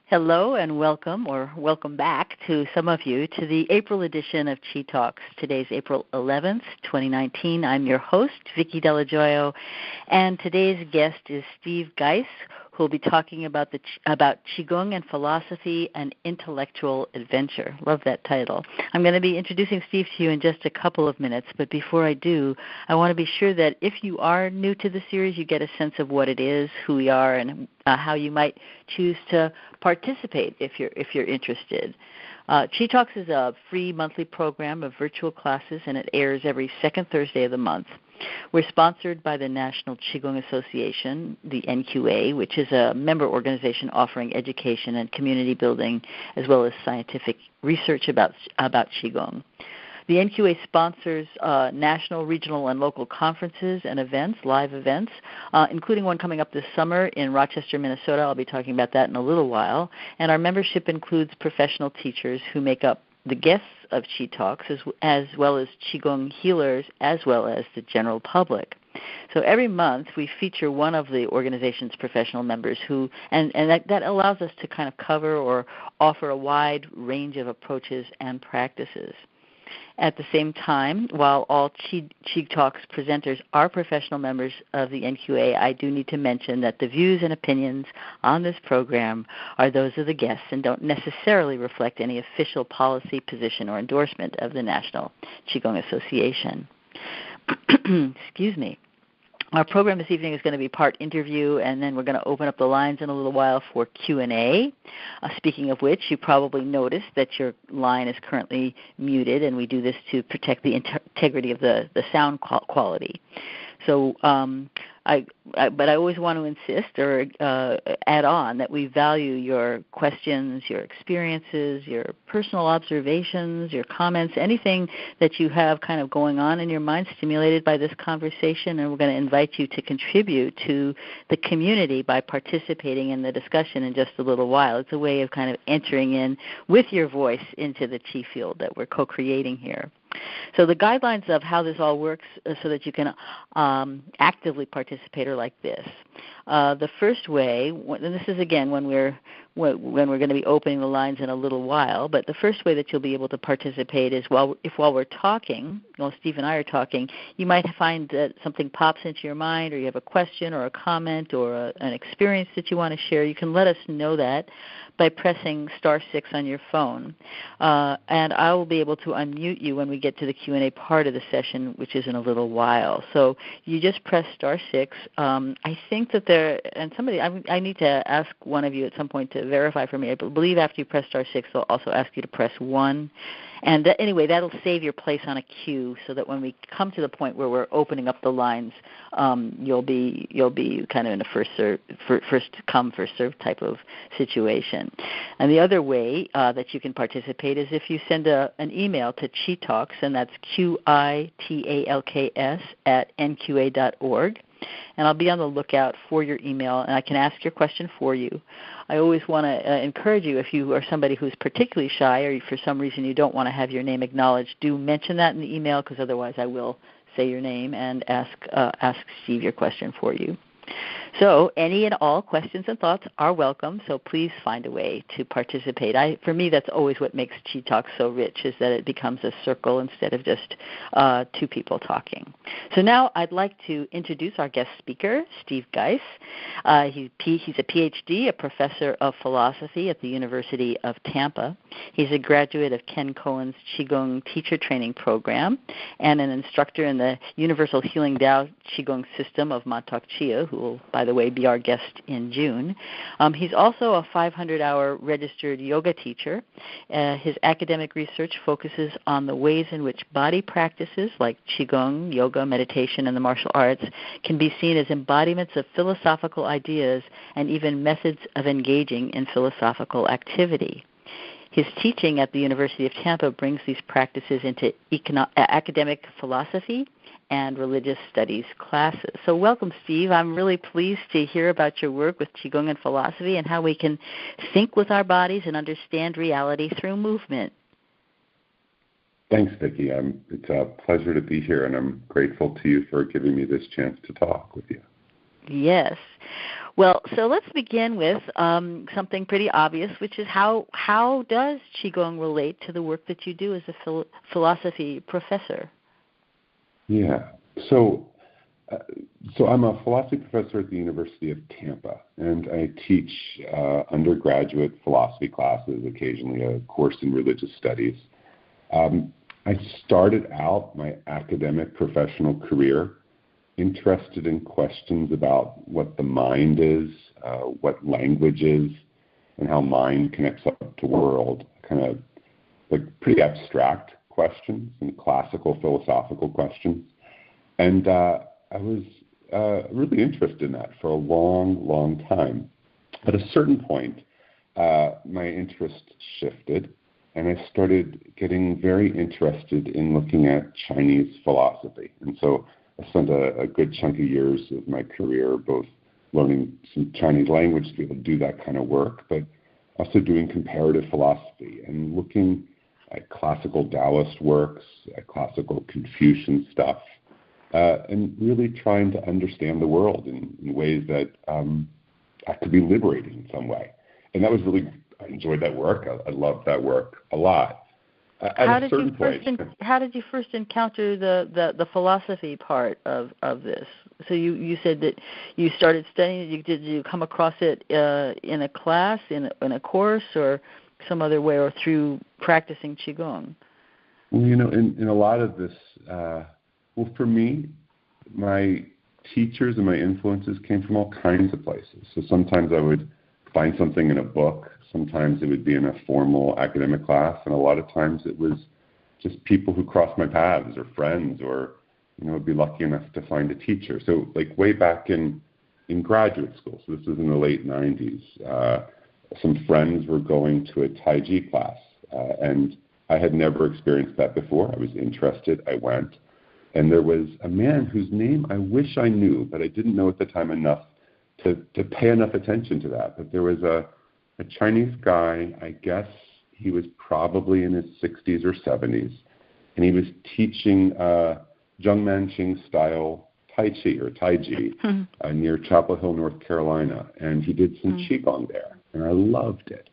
Hello and welcome, or welcome back to some of you, to the April edition of Chi Talks. Today's April 11th, 2019. I'm your host, Vicki Delajoyo, and today's guest is Steve Geis, who will be talking about Qigong and philosophy and intellectual adventure. Love that title. I'm going to be introducing Steve to you in just a couple of minutes, but before I do, I want to be sure that if you are new to the series, you get a sense of what it is, who we are, and how you might choose to participate if you're interested. Chi Talks is a free monthly program of virtual classes, and it airs every second Thursday of the month. We're sponsored by the National Qigong Association, the NQA, which is a member organization offering education and community building, as well as scientific research about Qigong. The NQA sponsors national, regional, and local conferences and events, live events, including one coming up this summer in Rochester, Minnesota. I'll be talking about that in a little while. And our membership includes professional teachers who make up the guests of Chi Talks, as well as Qigong healers, as well as the general public. So every month we feature one of the organization's professional members who, and that allows us to kind of cover or offer a wide range of approaches and practices. At the same time, while all Chi Talks presenters are professional members of the NQA, I do need to mention that the views and opinions on this program are those of the guests and don't necessarily reflect any official policy, position, or endorsement of the National Qigong Association. Excuse me. Our program this evening is going to be part interview, and then we're going to open up the lines in a little while for Q&A. Speaking of which, you probably noticed that your line is currently muted, and we do this to protect the integrity of the sound quality. So but I always want to insist or add on that we value your questions, your experiences, your personal observations, your comments, anything that you have kind of going on in your mind stimulated by this conversation, and we're going to invite you to contribute to the community by participating in the discussion in just a little while. It's a way of kind of entering in with your voice into the Qi field that we're co-creating here. So the guidelines of how this all works so that you can actively participate are like this. The first way, and this is again when we're going to be opening the lines in a little while, but the first way that you'll be able to participate is while we're talking, while Steve and I are talking, you might find that something pops into your mind, or you have a question or a comment or an experience that you want to share. You can let us know that by pressing *6 on your phone. And I will be able to unmute you when we get to the Q&A part of the session, which is in a little while. So you just press *6. I think that and somebody, I need to ask one of you at some point to verify for me. I believe after you press *6, they'll also ask you to press 1. And anyway, that'll save your place on a queue so that when we come to the point where we're opening up the lines, you'll be kind of in a first come, first served type of situation. And the other way that you can participate is if you send an email to Chi Talks, and that's QITALKS @nqa.org. And I'll be on the lookout for your email, and I can ask your question for you. I always want to encourage you, if you are somebody who's particularly shy or for some reason you don't want to have your name acknowledged, do mention that in the email, because otherwise I will say your name and ask Steve your question for you. So any and all questions and thoughts are welcome, so please find a way to participate. For me, that's always what makes Chi Talk so rich, is that it becomes a circle instead of just two people talking. So now I'd like to introduce our guest speaker, Steve Geis. He's a PhD, a professor of philosophy at the University of Tampa. He's a graduate of Ken Cohen's Qigong teacher training program and an instructor in the Universal Healing Tao Qigong system of Montauk Chia, who will, by the way, be our guest in June. He's also a 500-hour registered yoga teacher. His academic research focuses on the ways in which body practices like Qigong, yoga, meditation, and the martial arts can be seen as embodiments of philosophical ideas and even methods of engaging in philosophical activity. His teaching at the University of Tampa brings these practices into academic philosophy and religious studies classes. So welcome, Steve. I'm really pleased to hear about your work with Qigong and philosophy and how we can think with our bodies and understand reality through movement. Thanks, Vicki. It's a pleasure to be here, and I'm grateful to you for giving me this chance to talk with you. Yes. Well, so let's begin with something pretty obvious, which is how does Qigong relate to the work that you do as a philosophy professor? Yeah. So I'm a philosophy professor at the University of Tampa, and I teach undergraduate philosophy classes, occasionally a course in religious studies. I started out my academic professional career interested in questions about what the mind is, what language is, and how mind connects up to world, kind of like pretty abstract questions and classical philosophical questions. And I was really interested in that for a long, long time. At a certain point, my interest shifted, and I started getting very interested in looking at Chinese philosophy. And so I spent a good chunk of years of my career both learning some Chinese language to be able to do that kind of work, but also doing comparative philosophy and looking at classical Taoist works, at classical Confucian stuff, and really trying to understand the world in ways that could be liberating in some way. And that was really, I enjoyed that work. I loved that work a lot. How did you first encounter the philosophy part of this? So you said that you started studying it. Did you come across it in a class, in a course, or some other way, or through practicing Qigong? Well, in a lot of this, for me, my teachers and my influences came from all kinds of places. So sometimes I would find something in a book. Sometimes it would be in a formal academic class, and a lot of times it was just people who crossed my paths or friends, or would be lucky enough to find a teacher. So like way back in graduate school, so this was in the late 90s, some friends were going to a Tai Chi class, and I had never experienced that before. I was interested. I went, and there was a man whose name I wish I knew, but I didn't know at the time enough to pay enough attention to that. But there was a Chinese guy, I guess he was probably in his 60s or 70s, and he was teaching Zhengmanqing style Tai Chi or Tai Chi near Chapel Hill, North Carolina, and he did some Qigong there, and I loved it.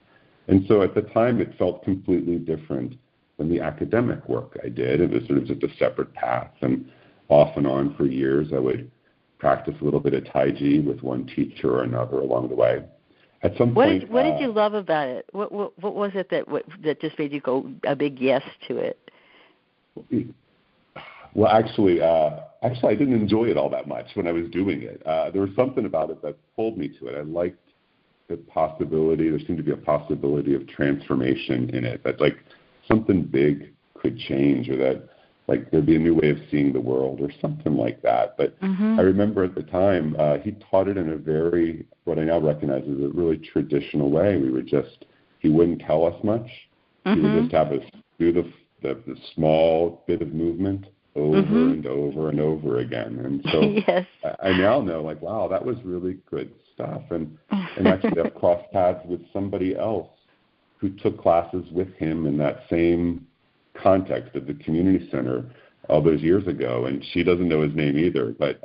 And so at the time it felt completely different than the academic work I did. It was sort of just a separate path, and off and on for years I would practice a little bit of Tai Chi with one teacher or another along the way. At some point, what did you love about it? What was it that just made you go a big yes to it? Well, actually, I didn't enjoy it all that much when I was doing it. There was something about it that pulled me to it. I liked the possibility. There seemed to be a possibility of transformation in it. That like something big could change, or that like there'd be a new way of seeing the world, or something like that. But I remember at the time he taught it in a very, what I now recognize as a really traditional way. He wouldn't tell us much. He would just have us do the small bit of movement over and over and over again. And so yes. I now know, like, wow, that was really good stuff. And actually I've crossed paths with somebody else who took classes with him in that same context at the community center all those years ago, and she doesn't know his name either, but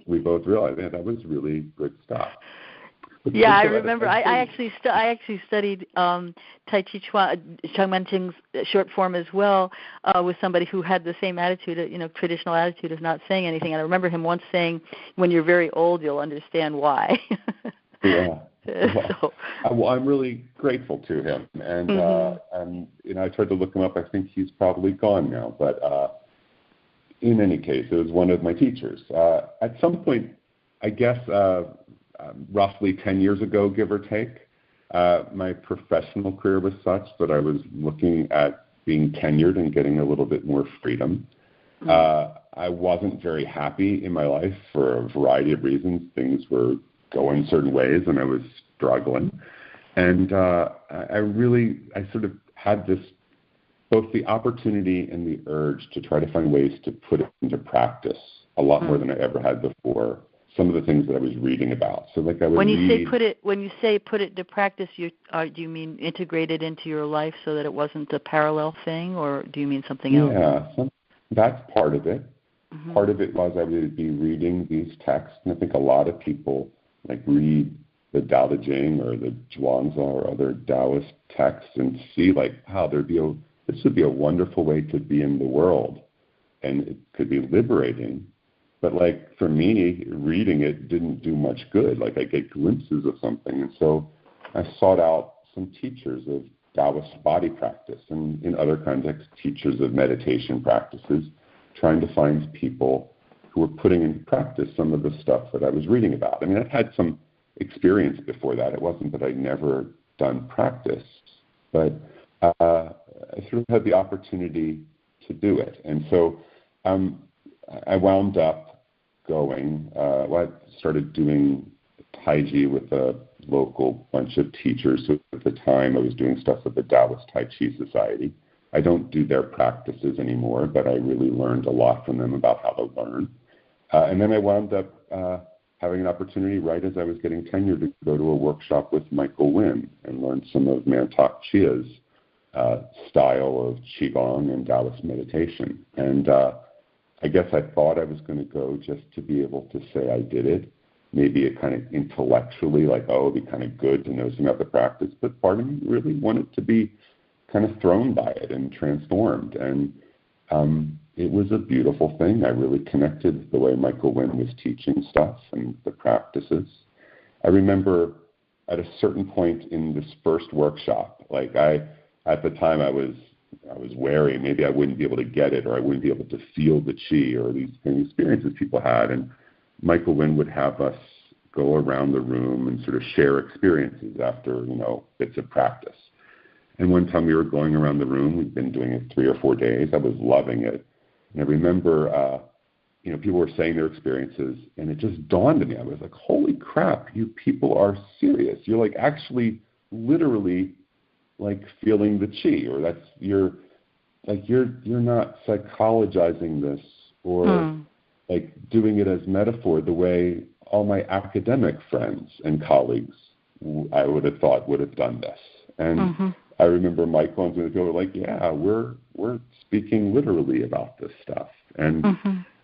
we both realized that was really good stuff. Yeah, I remember. I actually studied Tai Chi Chuan, Zhengmanqing's short form as well, with somebody who had the same attitude, traditional attitude of not saying anything. And I remember him once saying, "When you're very old, you'll understand why." Yeah. Well, I'm really grateful to him, and I tried to look him up. I think he's probably gone now, but in any case, it was one of my teachers. At some point, I guess roughly 10 years ago, give or take, my professional career was such that I was looking at being tenured and getting a little bit more freedom. I wasn't very happy in my life for a variety of reasons. Things were going certain ways, and I was struggling. And I sort of had this, both the opportunity and the urge to try to find ways to put it into practice a lot more than I ever had before. Some of the things that I was reading about. So like I would when you say put it into practice, do you mean integrate it into your life so that it wasn't a parallel thing, or do you mean something else? Yeah, that's part of it. Part of it was I would be reading these texts, and I think a lot of people like read the Tao Te Ching or the Zhuangzi or other Taoist texts and see like, wow, this would be a wonderful way to be in the world, and it could be liberating. But like for me, reading it didn't do much good. Like I get glimpses of something, and so I sought out some teachers of Taoist body practice, and in other contexts, teachers of meditation practices, trying to find people who were putting into practice some of the stuff that I was reading about. I mean, I've had some experience before that. It wasn't that I'd never done practice, but I sort of had the opportunity to do it. And so I wound up going, I started doing Tai Chi with a local bunch of teachers. So at the time, I was doing stuff with the Taoist Tai Chi Society. I don't do their practices anymore, but I really learned a lot from them about how to learn. And then I wound up having an opportunity right as I was getting tenure to go to a workshop with Michael Wynn and learn some of Mantak Chia's style of Qigong and Taoist meditation. And I guess I thought I was going to go just to be able to say I did it. Maybe it kind of intellectually, like, oh, it'd be kind of good to know something about the practice. But part of me really wanted to be kind of thrown by it and transformed. And it was a beautiful thing. I really connected the way Michael Wynn was teaching stuff and the practices. I remember at a certain point in this first workshop, like at the time I was wary, maybe I wouldn't be able to get it, or I wouldn't be able to feel the chi, or these experiences people had. And Michael Wynn would have us go around the room and sort of share experiences after, bits of practice. And one time we were going around the room, we'd been doing it 3 or 4 days. I was loving it. And I remember, people were saying their experiences, and it just dawned on me. I was like, holy crap, you people are serious. You're like actually literally like feeling the chi, or you're not psychologizing this or like doing it as metaphor the way all my academic friends and colleagues I would have thought would have done this. And I remember Michael and some of the people were like, yeah, we're speaking literally about this stuff. And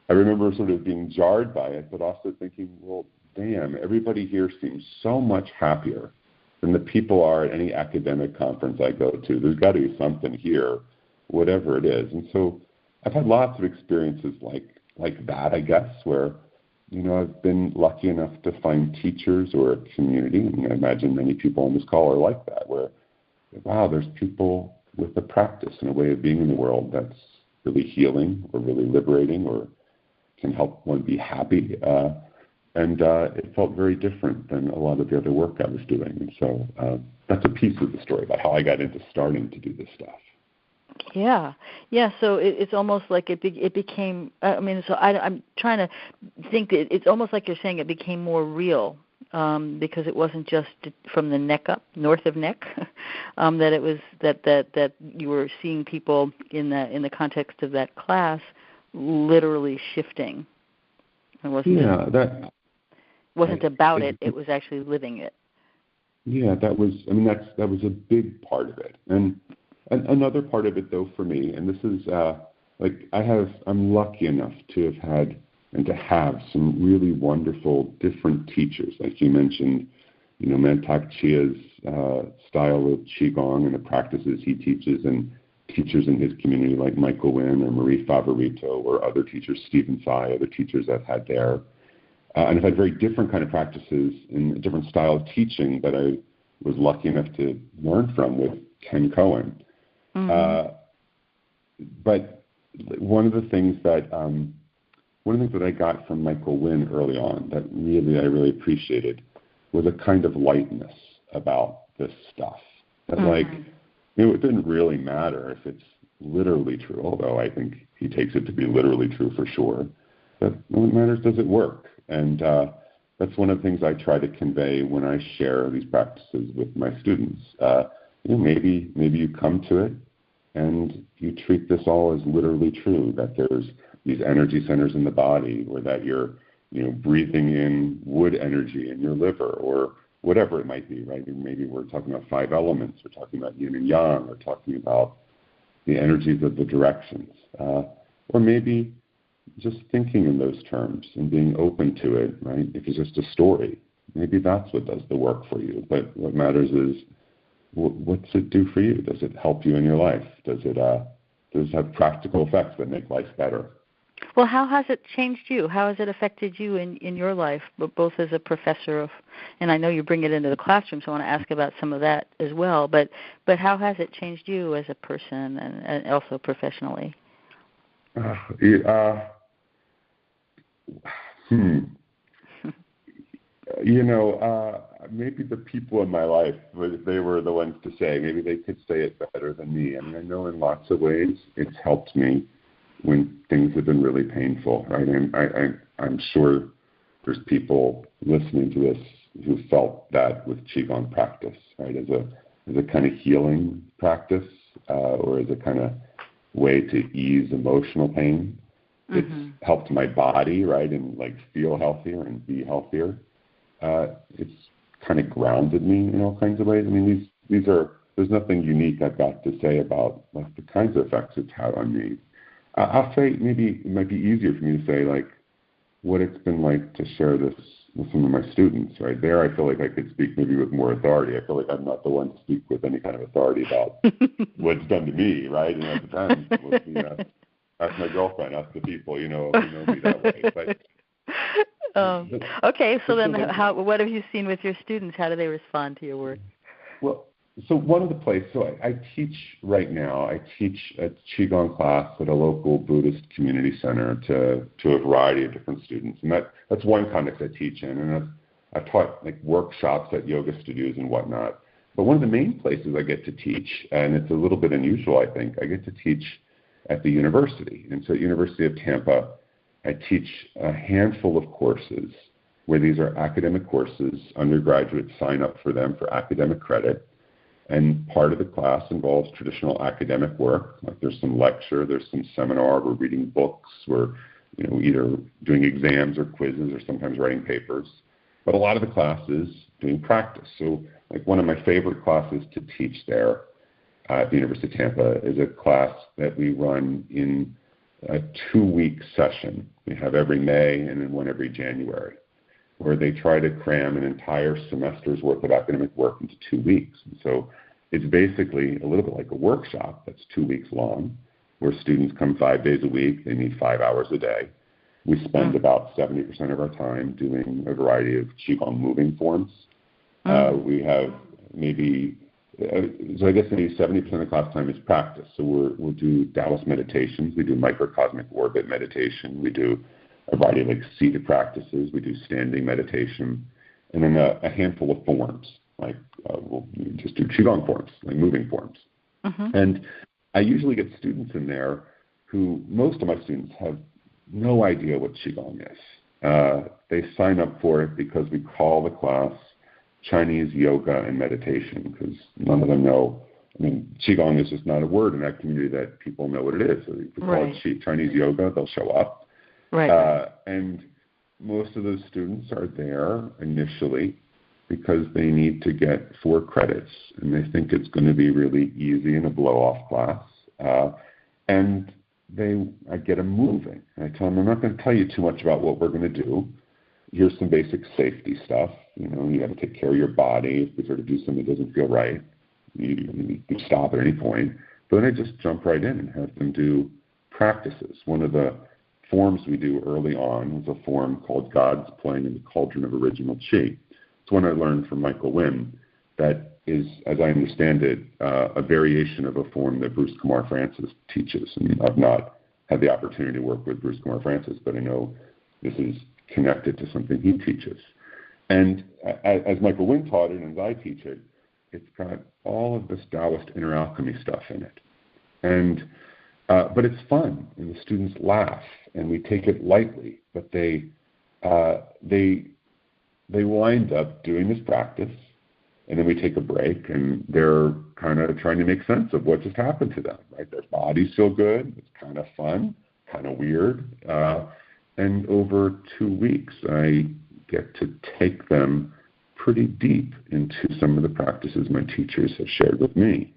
I remember sort of being jarred by it, but also thinking, well, damn, everybody here seems so much happier than the people are at any academic conference I go to. There's got to be something here, whatever it is. And so I've had lots of experiences like that, I guess, where, I've been lucky enough to find teachers or a community, and I imagine many people on this call are like that, where, wow, there's people with a practice and a way of being in the world that's really healing or really liberating or can help one be happy. And it felt very different than a lot of the other work I was doing. And so that's a piece of the story about how I got into starting to do this stuff. Yeah. So it's almost like it became. I'm trying to think. It's almost like you're saying it became more real because it wasn't just from the neck up, north of neck. That it was that you were seeing people in the context of that class literally shifting. It wasn't about it. It was actually living it. Yeah, that was a big part of it. And another part of it, though, for me, and this is I'm lucky enough to have had and to have some really wonderful different teachers. Like you mentioned, Mantak Chia's style of Qigong and the practices he teaches, and teachers in his community like Michael Wynn or Marie Favorito or other teachers, Stephen Tsai, other teachers I've had there. And I've had very different kind of practices in a different style of teaching that I was lucky enough to learn from with Ken Cohen. But one of the things that I got from Michael Wynn early on that I really appreciated was a kind of lightness about this stuff. That it didn't really matter if it's literally true, although I think he takes it to be literally true for sure. But what matters, does it work? And that's one of the things I try to convey when I share these practices with my students. Maybe you come to it and you treat this all as literally true, that there's these energy centers in the body, or that you're breathing in wood energy in your liver, or whatever it might be, right? Maybe we're talking about 5 elements, we're talking about yin and yang, we're talking about the energies of the directions. Or maybe just thinking in those terms and being open to it, right? If it's just a story, maybe that's what does the work for you. But what matters is, what's it do for you? Does it help you in your life? Does it have practical effects that make life better? Well, how has it changed you? How has it affected you in your life, both as a professor of, and I know you bring it into the classroom, so I want to ask about some of that as well, but how has it changed you as a person and also professionally? Maybe the people in my life, if they were the ones to say, maybe they could say it better than me. I mean, I know in lots of ways it's helped me when things have been really painful, right? And I'm sure there's people listening to this who felt that with Qigong practice, right? As a kind of healing practice, or as a kind of way to ease emotional pain. It's helped my body, right, and like feel healthier and be healthier. It's kind of grounded me in all kinds of ways. I mean, there's nothing unique I've got to say about like the kinds of effects it's had on me. I'll say maybe it might be easier for me to say like what it's been like to share this with some of my students. Right there, I feel like I could speak maybe with more authority. I feel like I'm not the one to speak with any kind of authority about what's done to me. Right? And it depends. Ask my girlfriend. Ask the people. Who know me that way. But okay. So then, what have you seen with your students? How do they respond to your work? Well, so one of the places, I teach right now, I teach a Qigong class at a local Buddhist community center to a variety of different students. And that's one context I teach in. And I've taught like workshops at yoga studios and whatnot. But one of the main places I get to teach, and it's a little bit unusual, I think, I get to teach at the university. And so at University of Tampa, I teach a handful of courses where these are academic courses. Undergraduates sign up for them for academic credit. And part of the class involves traditional academic work. Like there's some lecture, there's some seminar, we're reading books, we're either doing exams or quizzes or sometimes writing papers. But a lot of the class is doing practice. So like one of my favorite classes to teach there at the University of Tampa is a class that we run in a 2-week session. We have every May and then one every January, where they try to cram an entire semester's worth of academic work into 2 weeks. And so it's basically a little bit like a workshop that's 2 weeks long, where students come 5 days a week. They need 5 hours a day. We spend about 70% of our time doing a variety of Qigong moving forms. We have so I guess maybe 70% of the class time is practice. So we'll do Taoist meditations. We do microcosmic orbit meditation. We do a variety of like seated practices. We do standing meditation. And then a handful of forms, like we'll just do Qigong forms, like moving forms. And I usually get students in there who, most of my students have no idea what Qigong is. They sign up for it because we call the class Chinese yoga and meditation, because none of them know. I mean, Qigong is just not a word in that community that people know what it is. So if we call it Chinese yoga, they'll show up. Right. And most of those students are there initially because they need to get 4 credits, and they think it's going to be really easy and a blow-off class. And I get them moving. And I tell them, I'm not going to tell you too much about what we're going to do. Here's some basic safety stuff. You got to take care of your body. If we sort of do something that doesn't feel right, you stop at any point. But then I just jump right in and have them do practices. One of the forms we do early on is a form called God's Playing in the Cauldron of Original Qi. It's one I learned from Michael Wim that is, as I understand it, a variation of a form that Bruce Kumar Francis teaches. And I've not had the opportunity to work with Bruce Kumar Francis, but I know this is connected to something he teaches. And as Michael Wim taught it, and as I teach it, it's got all of this Taoist inner alchemy stuff in it. And but it's fun, and the students laugh, and we take it lightly. But they wind up doing this practice, and then we take a break, and they're kind of trying to make sense of what just happened to them. Right? Their bodies feel good. It's kind of fun, kind of weird. And over 2 weeks, I get to take them pretty deep into some of the practices my teachers have shared with me.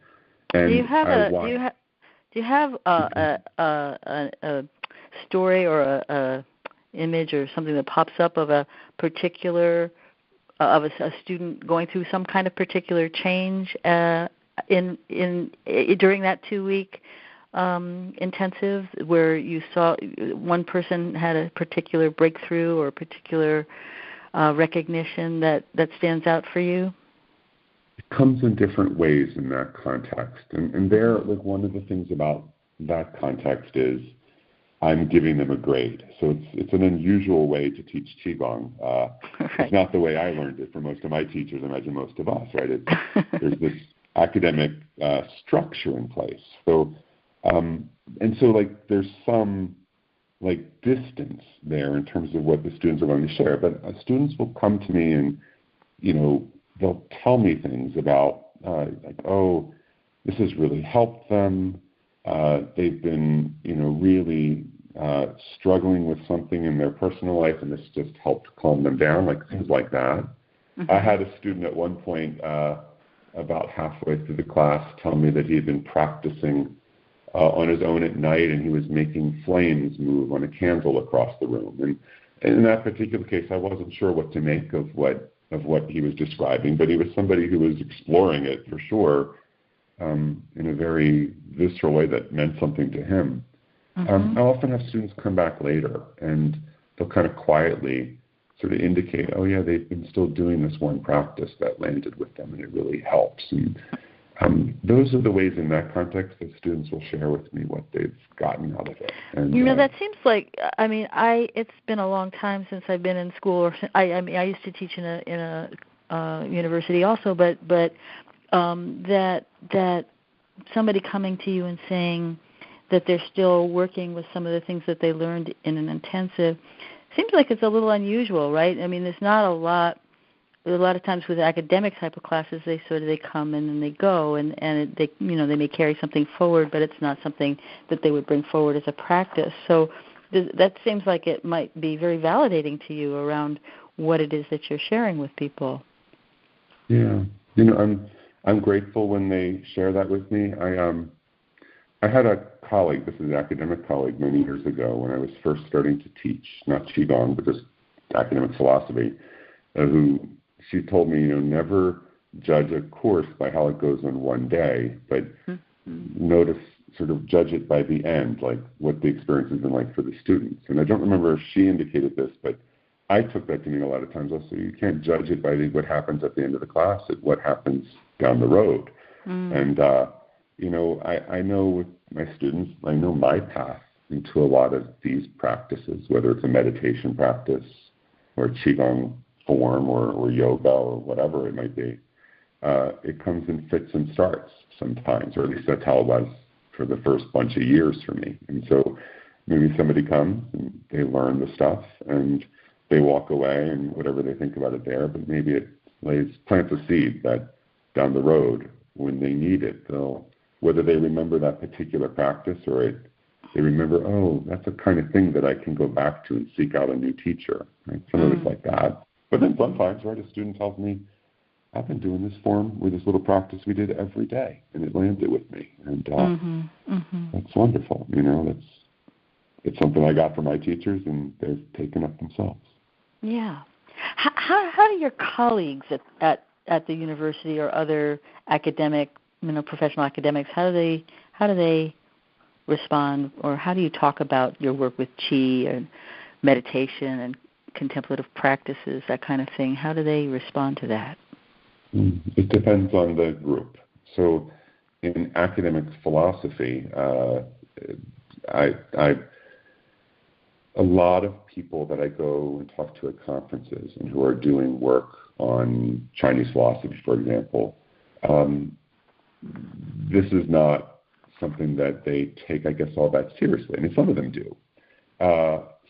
And do you have a story or a image or something that pops up of a particular of a student going through some kind of particular change in during that 2-week intensive, where you saw one person had a particular breakthrough or a particular recognition that stands out for you? It comes in different ways in that context, and there, like, one of the things about that context is I'm giving them a grade. So it's an unusual way to teach Qigong. Right. It's not the way I learned it for most of my teachers, I imagine most of us, right? There's this academic structure in place. So, and so, like, there's some, like, distance there in terms of what the students are going to share. But students will come to me and, you know, they'll tell me things about, like, oh, this has really helped them. They've been, you know, really struggling with something in their personal life, and this just helped calm them down, like things like that. Mm-hmm. I had a student at one point, about halfway through the class, tell me that he had been practicing on his own at night, and he was making flames move on a candle across the room. And in that particular case, I wasn't sure what to make of what he was describing, but he was somebody who was exploring it for sure, in a very visceral way that meant something to him. Mm-hmm. I often have students come back later, and they'll kind of quietly sort of indicate, oh yeah, they've been still doing this one practice that landed with them, and it really helps. And those are the ways in that context that students will share with me what they've gotten out of it. And, you know, that seems like, I mean, it's been a long time since I've been in school. Or I mean, I used to teach in a university also, but that somebody coming to you and saying that they're still working with some of the things that they learned in an intensive seems like it's a little unusual, right? I mean, there's not a lot of times with academic type of classes, they come in and they go, and they, you know, they may carry something forward, but it's not something that they would bring forward as a practice. So that seems like it might be very validating to you around what it is that you're sharing with people. Yeah, you know, I'm grateful when they share that with me. I had a colleague, this is an academic colleague, many years ago when I was first starting to teach, not Qigong, but just academic philosophy, who she told me, you know, never judge a course by how it goes in one day, but sort of judge it by the end, like what the experience has been like for the students. And I don't remember if she indicated this, but I took that to mean a lot of times also you can't judge it by what happens at the end of the class, it's what happens down the road. And, you know, I know with my students, I know my path into a lot of these practices, whether it's a meditation practice or a Qigong form or yoga or whatever it might be. It comes in fits and starts sometimes, or at least that's how it was for the first bunch of years for me. And so maybe somebody comes and they learn the stuff and they walk away and whatever they think about it there, but maybe it plants a seed that down the road when they need it, whether they remember that particular practice or they remember, oh, that's a kind of thing that I can go back to and seek out a new teacher. Right? Some of it's like that. But then sometimes, right, a student tells me, I've been doing this form with this little practice we did every day, and it landed with me. And that's wonderful. You know, it's something I got from my teachers, and they've taken up themselves. Yeah. How do your colleagues at the university or other academic, you know, professional academics, how do they respond, or how do you talk about your work with Qi and meditation and contemplative practices, that kind of thing? How do they respond to that? It depends on the group. So in academic philosophy, a lot of people that I go and talk to at conferences and who are doing work on Chinese philosophy, for example, this is not something that they take, I guess, all that seriously. I mean, some of them do.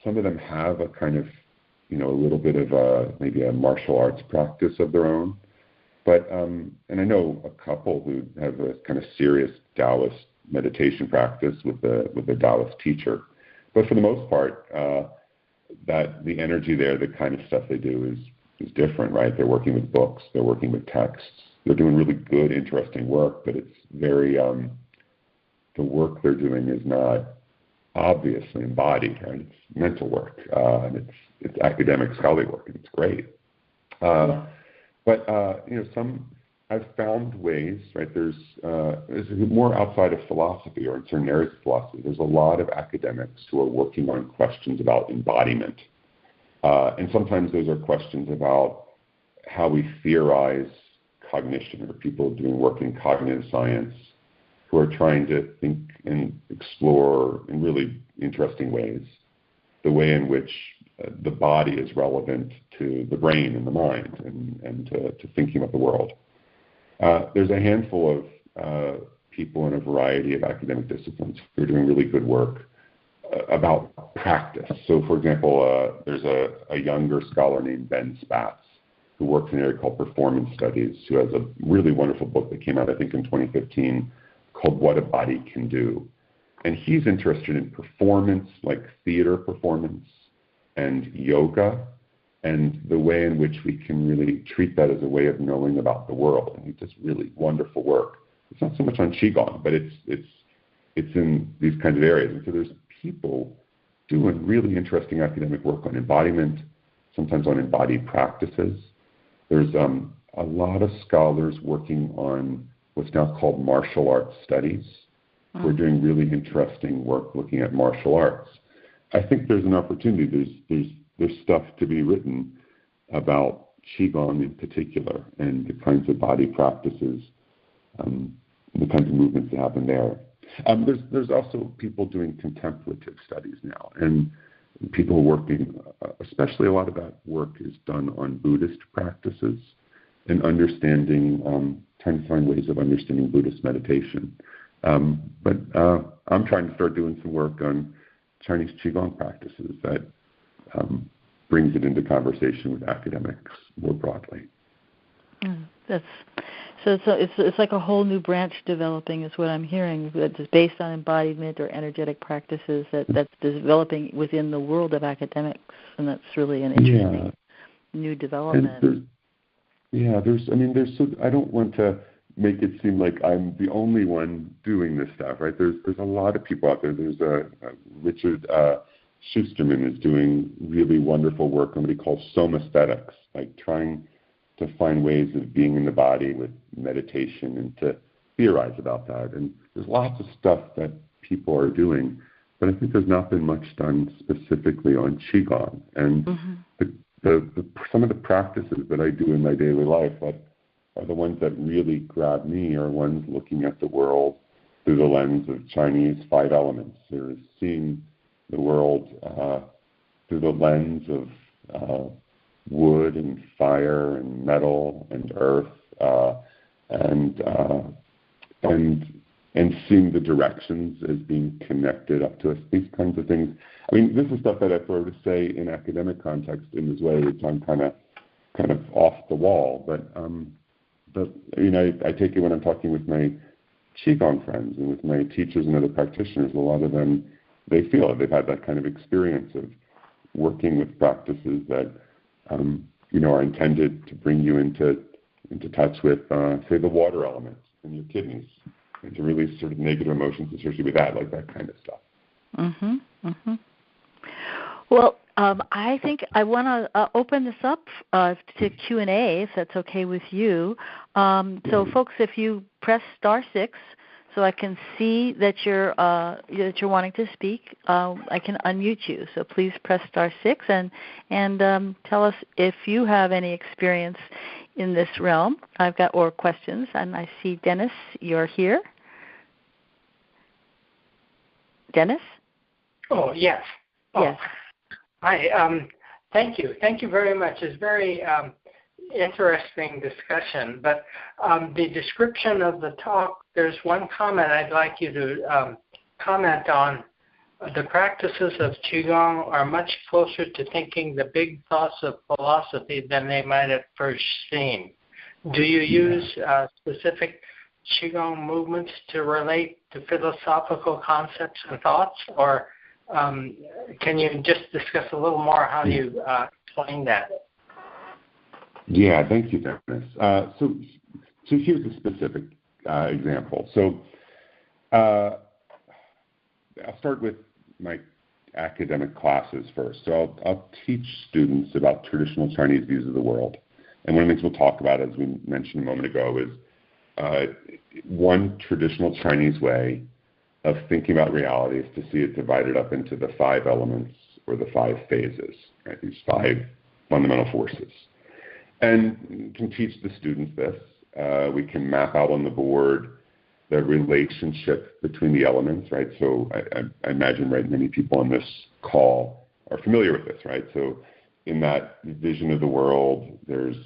Some of them have a kind of, you know, a little bit of maybe a martial arts practice of their own. But, and I know a couple who have a kind of serious Taoist meditation practice with a Taoist teacher. But for the most part, that the energy there, the kind of stuff they do is different, right? They're working with books, they're working with texts, they're doing really good, interesting work, but it's very, the work they're doing is not obviously embodied, right? It's mental work, and it's academic scholarly work, and it's great. But I've found ways, right? There's more outside of philosophy or in certain areas of philosophy. There's a lot of academics who are working on questions about embodiment, and sometimes those are questions about how we theorize cognition, or people doing work in cognitive science who are trying to think and explore in really interesting ways the way in which the body is relevant to the brain and the mind and to thinking about the world. There's a handful of people in a variety of academic disciplines who are doing really good work about practice. So, for example, there's a younger scholar named Ben Spatz who works in an area called performance studies, who has a really wonderful book that came out, I think, in 2015 called What a Body Can Do. And he's interested in performance, like theater performance and yoga, and the way in which we can really treat that as a way of knowing about the world. And he does really wonderful work. It's not so much on Qigong, but it's in these kinds of areas. And so there's people doing really interesting academic work on embodiment, sometimes on embodied practices. There's a lot of scholars working on what's now called martial arts studies. We're doing really interesting work looking at martial arts. I think there's an opportunity. There's stuff to be written about Qigong in particular and the kinds of body practices, the kinds of movements that happen there. There's also people doing contemplative studies now, and people working, especially a lot of that work is done on Buddhist practices and understanding, trying to find ways of understanding Buddhist meditation. But I'm trying to start doing some work on Chinese Qigong practices that brings it into conversation with academics more broadly. It's like a whole new branch developing, is what I'm hearing. That's based on embodiment or energetic practices that's developing within the world of academics, and that's really an interesting new development. I don't want to make it seem like I'm the only one doing this stuff, right? There's a lot of people out there. There's Richard Schusterman is doing really wonderful work on what he calls somasthetics, like trying to find ways of being in the body with meditation and to theorize about that. And there's lots of stuff that people are doing, but I think there's not been much done specifically on Qigong. And some of the practices that I do in my daily life that are the ones that really grab me are ones looking at the world through the lens of Chinese 5 elements. They're seeing the world through the lens of wood and fire and metal and earth, and seeing the directions as being connected up to us. These kinds of things. I mean, this is stuff that if I were to say in academic context in this way, it's I'm kind of off the wall. But I take it when I'm talking with my Qigong friends and with my teachers and other practitioners. A lot of them, they feel it. They've had that kind of experience of working with practices that are intended to bring you into touch with, say, the water elements in your kidneys, and to release sort of negative emotions associated with that, like that kind of stuff. Well, I think I want to open this up to Q&A, if that's okay with you. So, folks, if you press *6, so I can see that you're wanting to speak, I can unmute you. So please press *6 and tell us if you have any experience in this realm. Or questions, and I see Dennis, you're here. Dennis? Oh, yes. Yes. Hi. Thank you. Thank you very much. It's very interesting discussion. But the description of the talk, there's one comment I'd like you to comment on. The practices of Qigong are much closer to thinking the big thoughts of philosophy than they might at first seem. Do you use specific Qigong movements to relate to philosophical concepts and thoughts, or can you just discuss a little more how you explain that? Yeah, thank you, Dennis. So here's a specific example. So I'll start with my academic classes first. So I'll teach students about traditional Chinese views of the world. And one of the things we'll talk about, as we mentioned a moment ago, is one traditional Chinese way of thinking about reality is to see it divided up into the 5 elements or the 5 phases, right? These 5 fundamental forces. And we can teach the students this. We can map out on the board the relationship between the elements, right? So I imagine, right, many people on this call are familiar with this, right? So in that vision of the world, there's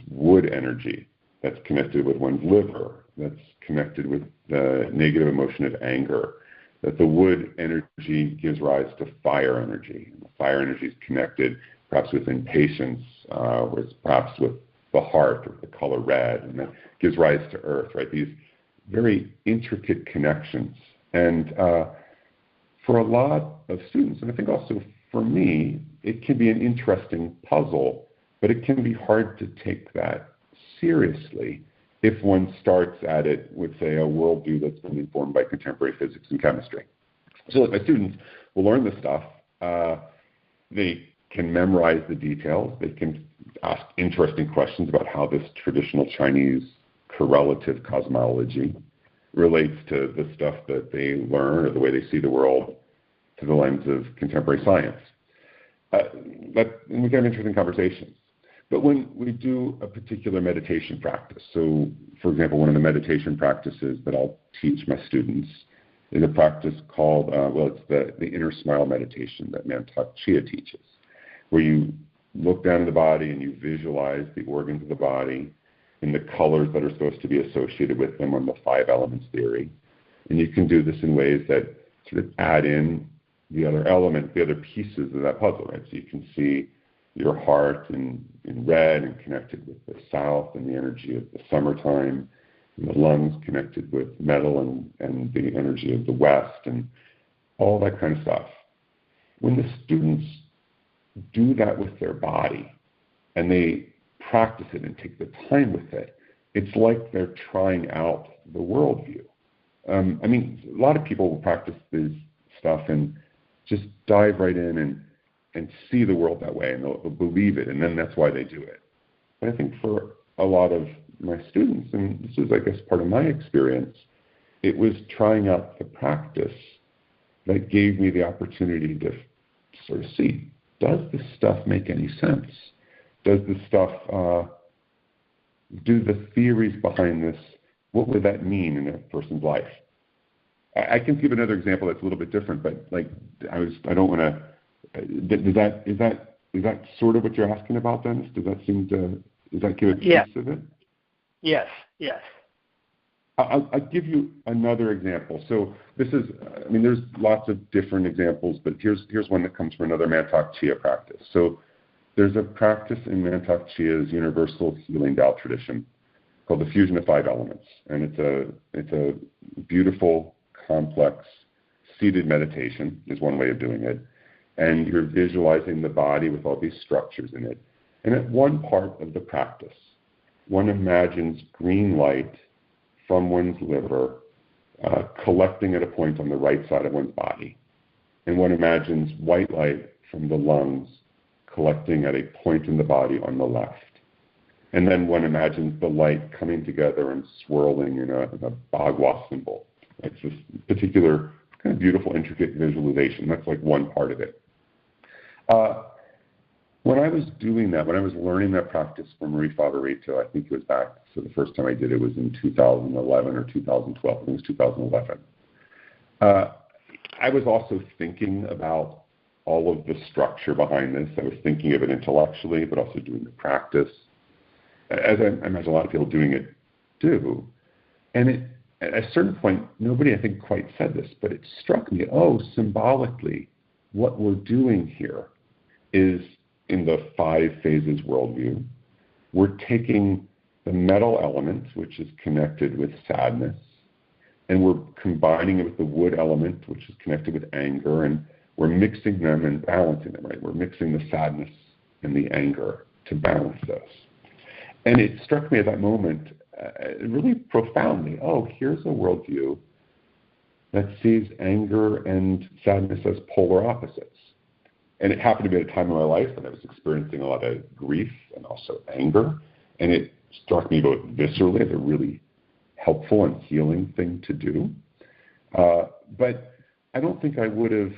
wood energy that's connected with one's liver, that's connected with the negative emotion of anger, that the wood energy gives rise to fire energy. And the fire energy is connected perhaps with impatience, or it's perhaps with the heart or the color red, and that gives rise to earth, right? These very intricate connections. And for a lot of students, and I think also for me, it can be an interesting puzzle, but it can be hard to take that seriously if one starts at it with, say, a worldview that's been informed by contemporary physics and chemistry. So my students will learn this stuff. They can memorize the details. They can ask interesting questions about how this traditional Chinese correlative cosmology relates to the stuff that they learn or the way they see the world through the lens of contemporary science. And we can have interesting conversations. But when we do a particular meditation practice, so for example, one of the meditation practices that I'll teach my students is a practice called, it's the inner smile meditation that Mantak Chia teaches, where you look down at the body and you visualize the organs of the body in the colors that are supposed to be associated with them on the 5 elements theory. And you can do this in ways that sort of add in the other elements, the other pieces of that puzzle, right? So you can see your heart in red and connected with the south and the energy of the summertime, and the lungs connected with metal and the energy of the west, and all that kind of stuff. When the students do that with their body and they practice it and take the time with it, it's like they're trying out the worldview. I mean, a lot of people will practice this stuff and just dive right in and see the world that way, and they'll believe it, and then that's why they do it. But I think for a lot of my students, and this is, I guess, part of my experience, it was trying out the practice that gave me the opportunity to sort of see, does this stuff make any sense? Does this stuff, do the theories behind this, what would that mean in a person's life? I can give another example that's a little bit different, but I don't want to. Is that sort of what you're asking about, Dennis? Does that give a piece of it? Yes. I'll give you another example. So this is, there's lots of different examples, but here's one that comes from another Mantak Chia practice. So there's a practice in Mantak Chia's universal healing Tao tradition called the fusion of 5 elements, and it's a beautiful, complex, seated meditation is one way of doing it. And you're visualizing the body with all these structures in it. And at one part of the practice, one imagines green light from one's liver collecting at a point on the right side of one's body. And one imagines white light from the lungs collecting at a point in the body on the left. And then one imagines the light coming together and swirling in a Bagua symbol. It's this particular kind of beautiful, intricate visualization. That's like one part of it. When I was doing that, when I was learning that practice from Marie Favorito, I think it was back, so the first time I did it was in 2011 or 2012. I think it was 2011. I was also thinking about all of the structure behind this. I was thinking of it intellectually, but also doing the practice, as I imagine a lot of people doing it do. And at a certain point, nobody, I think, quite said this, but it struck me, symbolically, what we're doing here is, in the 5 phases worldview, we're taking the metal element, which is connected with sadness, and we're combining it with the wood element, which is connected with anger, and we're mixing them and balancing them, right? We're mixing the sadness and the anger to balance those. And it struck me at that moment really profoundly, here's a worldview that sees anger and sadness as polar opposites. And it happened to be at a time in my life when I was experiencing a lot of grief and also anger. And it struck me both viscerally as a really helpful and healing thing to do. But I don't think I would have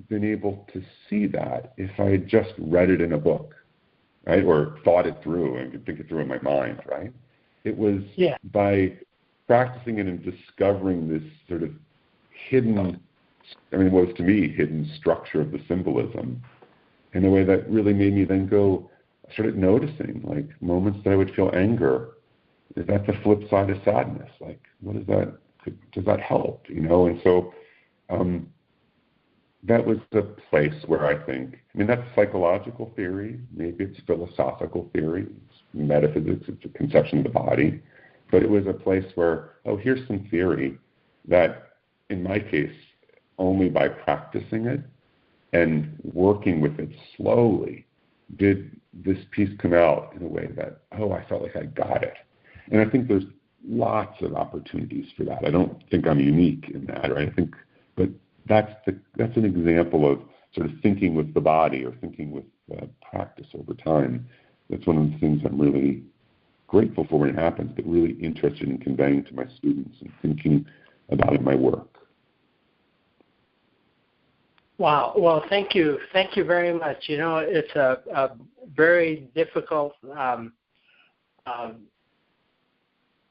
been able to see that if I had just read it in a book, right? Or thought it through and could think it through in my mind, right? It was by practicing it and discovering this sort of hidden, it was to me, hidden structure of the symbolism in a way that really made me then go, I started noticing, like, moments that I would feel anger. Is that the flip side of sadness? Like, what is that? Does that help? And so that was the place where I think, that's psychological theory, maybe it's philosophical theory, it's metaphysics, it's a conception of the body, but it was a place where, here's some theory that, in my case, only by practicing it and working with it slowly did this piece come out in a way that, I felt like I got it. And I think there's lots of opportunities for that. I don't think I'm unique in that, right? But that's an example of sort of thinking with the body or thinking with practice over time. That's one of the things I'm really grateful for when it happens, but really interested in conveying to my students and thinking about in my work. Wow. Well, thank you. Thank you very much. It's a very difficult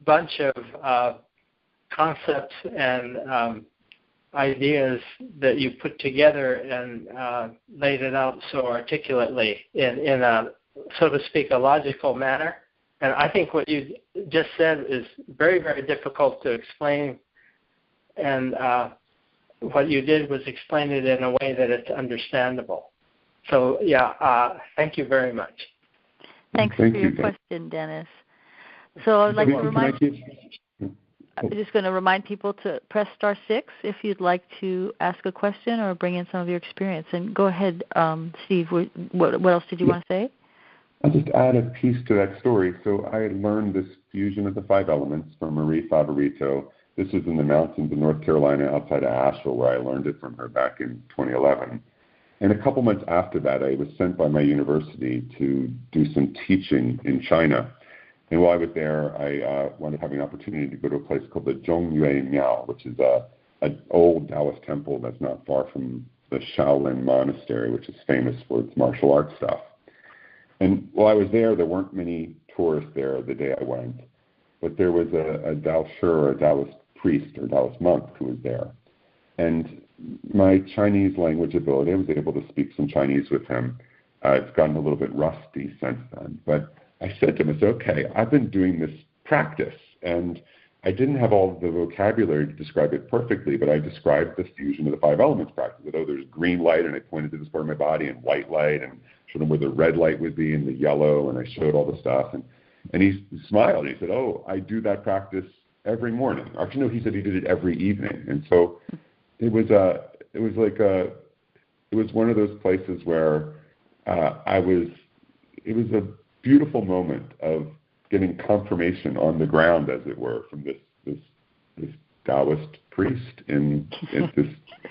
bunch of concepts and ideas that you put together and laid it out so articulately in a, so to speak, a logical manner. And I think what you just said is very, very difficult to explain. And what you did was explain it in a way that it's understandable. So, thank you very much. Thanks for your question, Dennis. So I'd like to remind you. I'm just going to remind people to press *6 if you'd like to ask a question or bring in some of your experience. And go ahead, Steve. What else did you want to say? I'll just add a piece to that story. So I learned this fusion of the 5 elements from Marie Favorito. This was in the mountains of North Carolina outside of Asheville, where I learned it from her back in 2011. And a couple months after that, I was sent by my university to do some teaching in China. And while I was there, I wound up having an opportunity to go to a place called the Zhongyue Miao, which is an old Taoist temple that's not far from the Shaolin Monastery, which is famous for its martial arts stuff. And while I was there weren't many tourists there the day I went. But there was a Dao Shi, or a Taoist priest or Taoist monk who was there. And my Chinese language ability, I was able to speak some Chinese with him. It's gotten a little bit rusty since then. But I said to him, okay, I've been doing this practice, and I didn't have all the vocabulary to describe it perfectly, but I described the fusion of the 5 elements practice. There's green light, and I pointed to this part of my body, and white light, and showed him where the red light would be, and the yellow, and I showed all the stuff. And he smiled. He said, I do that practice every morning. Actually, no, he said he did it every evening. And so it was one of those places where it was a beautiful moment of getting confirmation on the ground, as it were, from this Taoist priest in this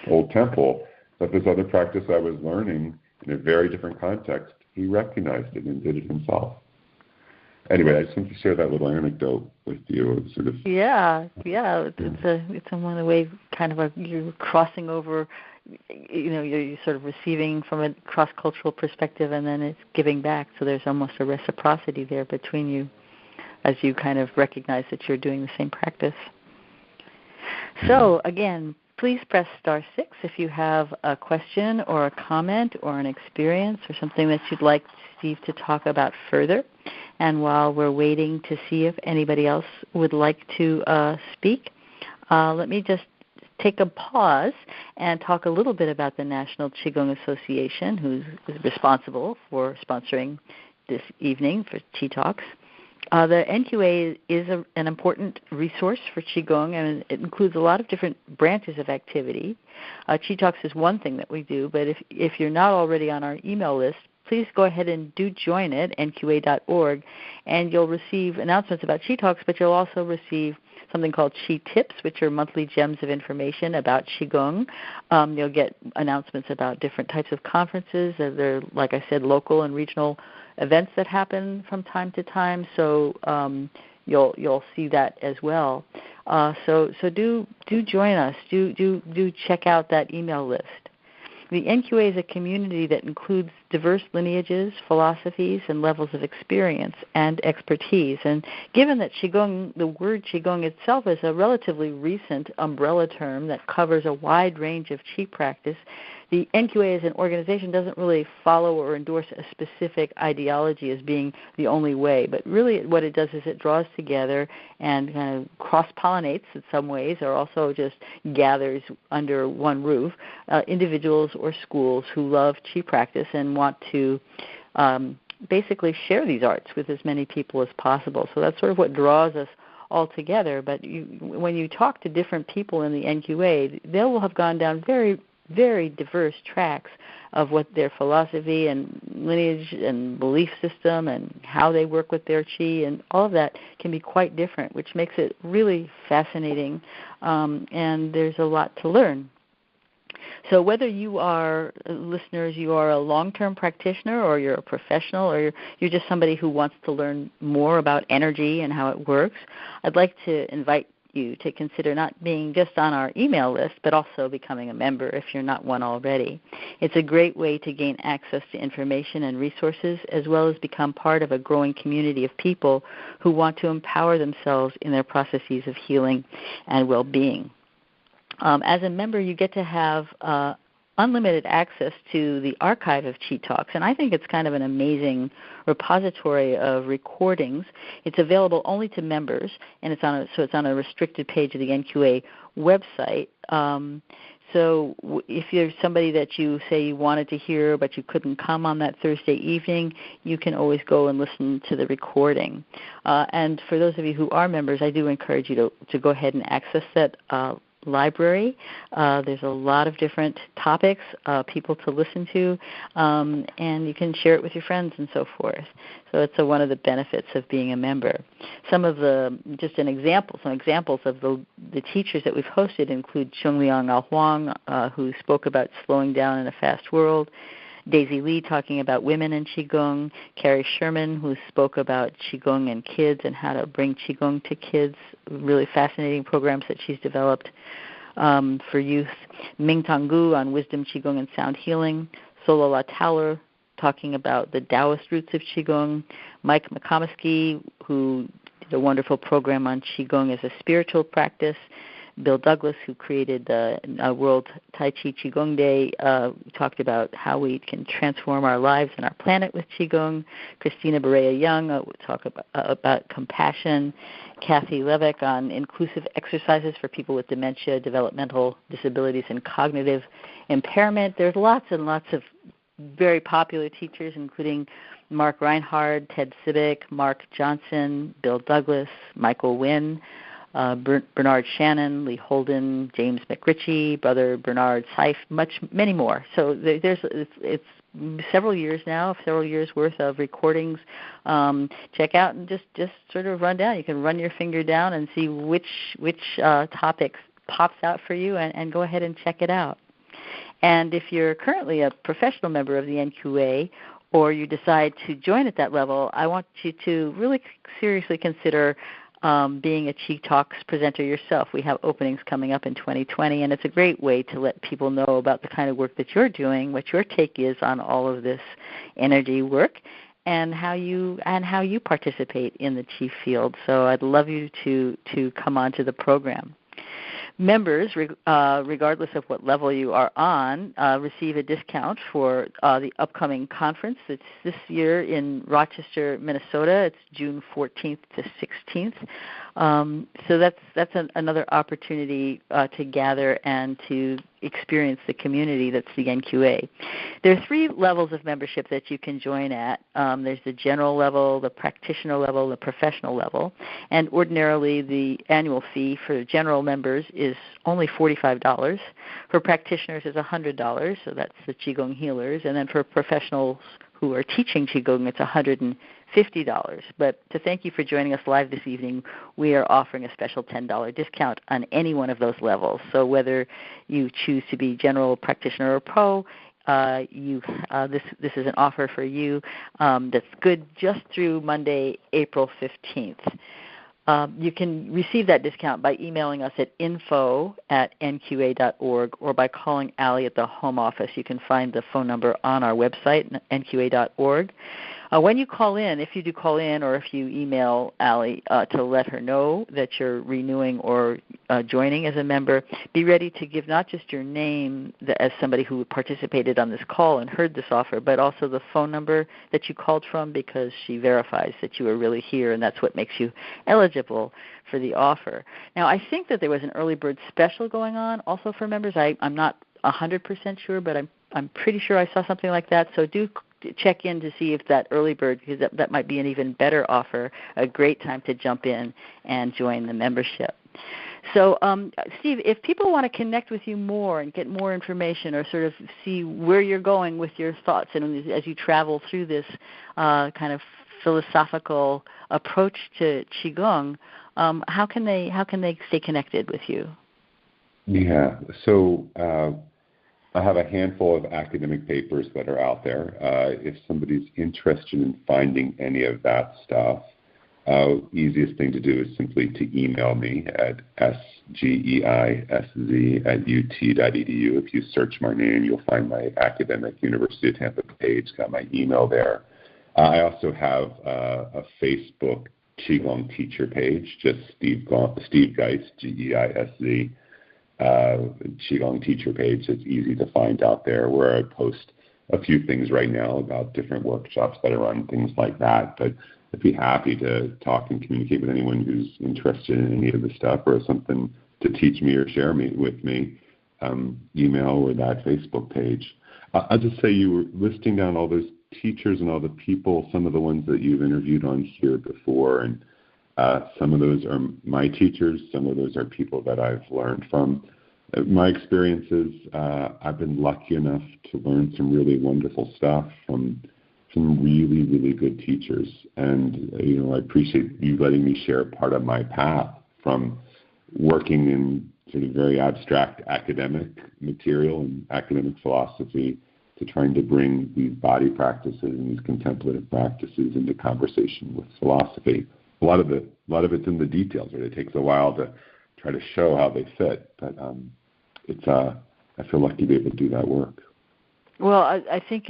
old temple, that this other practice I was learning in a very different context, he recognized it and did it himself. Anyway, I just want to share that little anecdote with you. It's sort of it's one of the ways you're crossing over. You're sort of receiving from a cross-cultural perspective, and then it's giving back. So there's almost a reciprocity there between you, as you kind of recognize that you're doing the same practice. So again, please press *6 if you have a question or a comment or an experience or something that you'd like Steve to talk about further. And while we're waiting to see if anybody else would like to speak, let me just take a pause and talk a little bit about the National Qigong Association, who's responsible for sponsoring this evening for Qi Talks. The NQA is an important resource for Qigong, and it includes a lot of different branches of activity. Qi Talks is one thing that we do, but if you're not already on our email list, please go ahead and do join it, nqa.org, and you'll receive announcements about Chi Talks, but you'll also receive something called Chi Tips, which are monthly gems of information about Qigong. You'll get announcements about different types of conferences. They're, like I said, local and regional events that happen from time to time. So you'll see that as well. So do join us. Do check out that email list. The NQA is a community that includes diverse lineages, philosophies, and levels of experience and expertise. And given that Qigong, the word Qigong itself is a relatively recent umbrella term that covers a wide range of Qi practice, the NQA as an organization doesn't really follow or endorse a specific ideology as being the only way, but really what it does is it draws together and kind of cross-pollinates in some ways, or also just gathers under one roof individuals or schools who love Qi practice and want to basically share these arts with as many people as possible. So that's sort of what draws us all together. But when you talk to different people in the NQA, they will have gone down very, very diverse tracks of what their philosophy and lineage and belief system and how they work with their Qi, and all of that can be quite different, which makes it really fascinating, and there's a lot to learn. So whether you are, listeners, you are a long-term practitioner, or you're a professional, or you're just somebody who wants to learn more about energy and how it works, I'd like to invite you to consider not being just on our email list, but also becoming a member if you're not one already. It's a great way to gain access to information and resources, as well as become part of a growing community of people who want to empower themselves in their processes of healing and well-being. As a member, you get to have unlimited access to the archive of Chi Talks, and I think it's kind of an amazing repository of recordings. It's available only to members, and it's on a restricted page of the NQA website. So if you're somebody that you say you wanted to hear but you couldn't come on that Thursday evening, you can always go and listen to the recording. And for those of you who are members, I do encourage you to go ahead and access that library. There's a lot of different topics, people to listen to, and you can share it with your friends and so forth. So it's one of the benefits of being a member. Some examples of the teachers that we've hosted include Chungliang Ao Huang, who spoke about slowing down in a fast world, Daisy Lee talking about women in Qigong, Carrie Sherman, who spoke about Qigong and kids and how to bring Qigong to kids, really fascinating programs that she's developed for youth, Ming Tonggu on wisdom, Qigong, and sound healing, Sola La Towler talking about the Taoist roots of Qigong, Mike McComiskey, who did a wonderful program on Qigong as a spiritual practice, Bill Douglas, who created the World Tai Chi Qigong Day, talked about how we can transform our lives and our planet with Qigong. Christina Barea Young talked about compassion. Kathy Levick on inclusive exercises for people with dementia, developmental disabilities, and cognitive impairment. There's lots and lots of very popular teachers, including Mark Reinhard, Ted Sibick, Mark Johnson, Bill Douglas, Michael Wynn, Bernard Shannon, Lee Holden, James McRitchie, Brother Bernard Seif, many more. So it's several years worth of recordings. Check out and just sort of run down. You can run your finger down and see which topic pops out for you, and go ahead and check it out. And if you're currently a professional member of the NQA, or you decide to join at that level, I want you to really seriously consider being a Chi Talks presenter yourself. We have openings coming up in 2020, and it's a great way to let people know about the kind of work that you're doing, what your take is on all of this energy work, and how you participate in the Chi field. So I'd love you to come on to the program. Members, regardless of what level you are on, receive a discount for the upcoming conference. It's this year in Rochester, Minnesota. It's June 14th to 16th. So that's another opportunity to gather and to experience the community that's the NQA. There are 3 levels of membership that you can join at. There's the general level, the practitioner level, the professional level. And ordinarily the annual fee for general members is only $45. For practitioners is $100, so that's the Qigong healers. And then for professionals, who are teaching Qigong, it's $150. But to thank you for joining us live this evening, we are offering a special $10 discount on any one of those levels. So whether you choose to be general practitioner or pro, this is an offer for you that's good just through Monday, April 15th. You can receive that discount by emailing us at info@nqa.org or by calling Allie at the home office. You can find the phone number on our website, nqa.org. When you call in, if you do call in or if you email Allie to let her know that you're renewing or joining as a member, be ready to give not just your name as somebody who participated on this call and heard this offer, but also the phone number that you called from, because she verifies that you are really here, and that's what makes you eligible for the offer. Now, I think that there was an early bird special going on also for members. I'm not 100% sure, but I'm pretty sure I saw something like that. So do check in to see if that early bird, because that might be an even better offer, a great time to jump in and join the membership. So, Steve, if people want to connect with you more and get more information or sort of see where you're going with your thoughts and as you travel through this kind of philosophical approach to Qigong, how can they stay connected with you? Yeah, so I have a handful of academic papers that are out there. If somebody's interested in finding any of that stuff, easiest thing to do is simply to email me at sgeisz@ut.edu. If you search my name, you'll find my academic University of Tampa page, got my email there. I also have a Facebook Qigong teacher page, just Steve Geist, Geisz. Qigong teacher page that's easy to find out there, where I post a few things right now about different workshops that I run, things like that. But I'd be happy to talk and communicate with anyone who's interested in any of the stuff or something to teach me or share with me, email or that Facebook page. I'll just say you were listing down all those teachers and all the people, some of the ones that you've interviewed on here before, and some of those are my teachers, some of those are people that I've learned from. My experiences, I've been lucky enough to learn some really wonderful stuff from some really, really good teachers. And, I appreciate you letting me share part of my path from working in sort of very abstract academic material and academic philosophy to trying to bring these body practices and these contemplative practices into conversation with philosophy. A lot of it's in the details, right? It takes a while to try to show how they fit, but I feel lucky to be able to do that work. Well, I think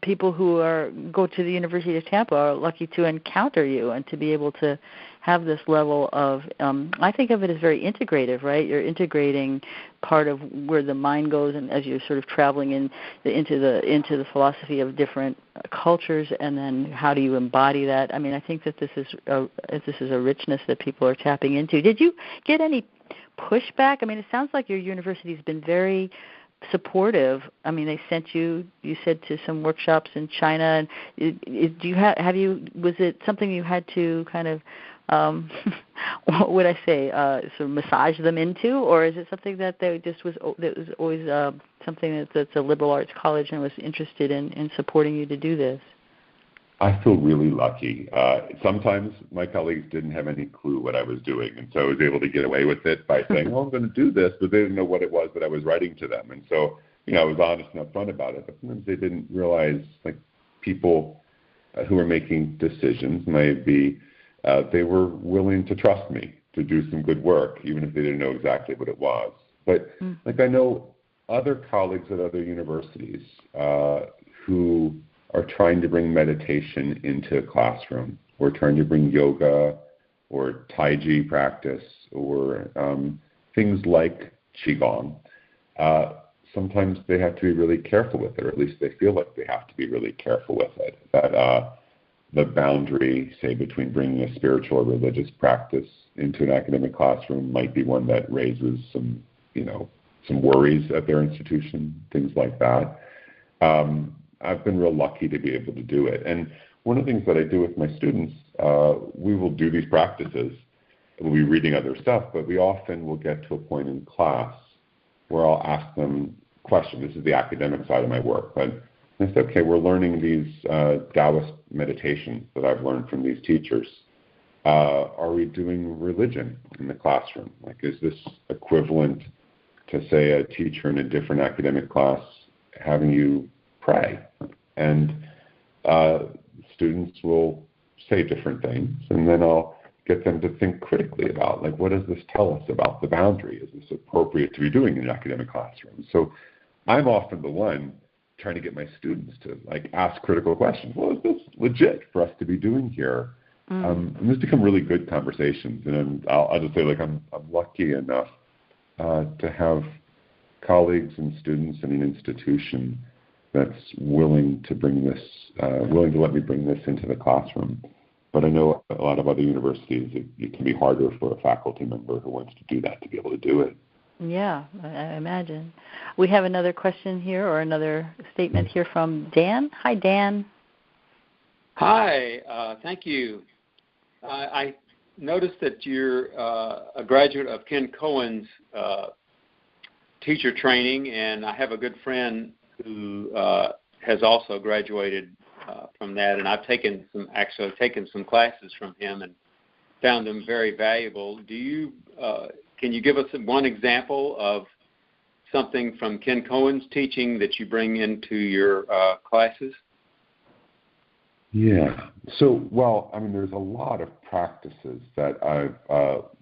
people who go to the University of Tampa are lucky to encounter you and to be able to have this level of. I think of it as very integrative, right? You're integrating part of where the mind goes, and as you're sort of traveling into the philosophy of different cultures, and then how do you embody that? I mean, I think that this is a richness that people are tapping into. Did you get any pushback? I mean, it sounds like your university's been very supportive. I mean, they sent you said, to some workshops in China. And was it something you had to kind of, what would I say, sort of massage them into, or is it something that was always something that's a liberal arts college and was interested in supporting you to do this? I feel really lucky. Sometimes my colleagues didn't have any clue what I was doing, and so I was able to get away with it by saying, I'm going to do this, but they didn't know what it was that I was writing to them. And so, I was honest and upfront about it, but sometimes they didn't realize, like, people who were making decisions might be, they were willing to trust me to do some good work, even if they didn't know exactly what it was. But, I know other colleagues at other universities who are trying to bring meditation into a classroom, or trying to bring yoga or Tai Chi practice, or things like Qigong. Sometimes they have to be really careful with it, or at least they feel like they have to be really careful with it. That the boundary, say, between bringing a spiritual or religious practice into an academic classroom might be one that raises some worries at their institution, things like that. I've been real lucky to be able to do it. And one of the things that I do with my students, we will do these practices. We'll be reading other stuff, but we often will get to a point in class where I'll ask them questions. This is the academic side of my work, but And I said, okay, we're learning these Taoist meditations that I've learned from these teachers. Are we doing religion in the classroom? Like, is this equivalent to, say, a teacher in a different academic class having you pray? And students will say different things, and then I'll get them to think critically about, like, what does this tell us about the boundary? Is this appropriate to be doing in an academic classroom? So I'm often the one trying to get my students to, like, ask critical questions. Well, is this legit for us to be doing here? And this become really good conversations. And I'll just say, like, I'm lucky enough to have colleagues and students in an institution that's willing to bring this, willing to let me bring this into the classroom. But I know a lot of other universities, it can be harder for a faculty member who wants to do that to be able to do it. Yeah, I imagine. We have another question here, or another statement here from Dan. Hi, Dan. Hi, thank you. I noticed that you're a graduate of Ken Cohen's teacher training, and I have a good friend who has also graduated from that, and I've taken some classes from him and found them very valuable. Can you give us one example of something from Ken Cohen's teaching that you bring into your classes? Yeah. So, well, I mean, there's a lot of practices that I've